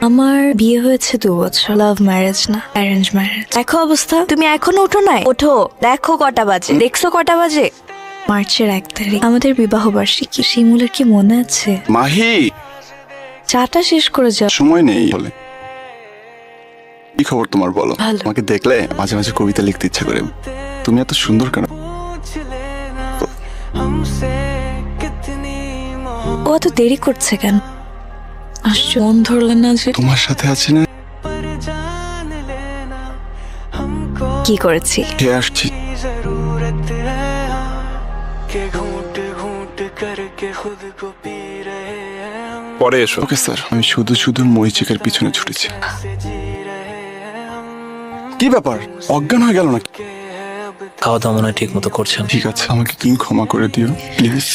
আমার বিয়ে হয়েছে 2 বছর, লাভ ম্যারেজ না অ্যারেঞ্জ ম্যারেজ। দেখো অবস্থা, তুমি এখনো ওঠো নাই? ওঠো, দেখো কটা বাজে, দেখছো কটা বাজে? মার্চের 1 তারিখ আমাদের বিবাহ বার্ষিকী। শিমুলের কি মনে আছে? মাহি, চাটা শেষ করে যাও। সময় নেই বলে। কি খবর তোমার বলো? ভালো। তোমাকে দেখলে মাঝে মাঝে কবিতা লিখতে ইচ্ছা করে। তুমি এত সুন্দর কেন? ও এত দেরি করছে কেন? আসছো, মন ধরলেন না যে? তোমার সাথে আছি না, কি করেছি? খেয়ে আসছি। পরে এসো। ওকে স্যার, আমি শুধু শুধু মরিচিকের পিছনে ছুটেছি। কি ব্যাপার, অজ্ঞান হয়ে গেল নাকি? খাওয়া দাওয়া মনে হয় ঠিক মতো করছেন। ঠিক আছে, আমাকে তুমি ক্ষমা করে দিও প্লিজ।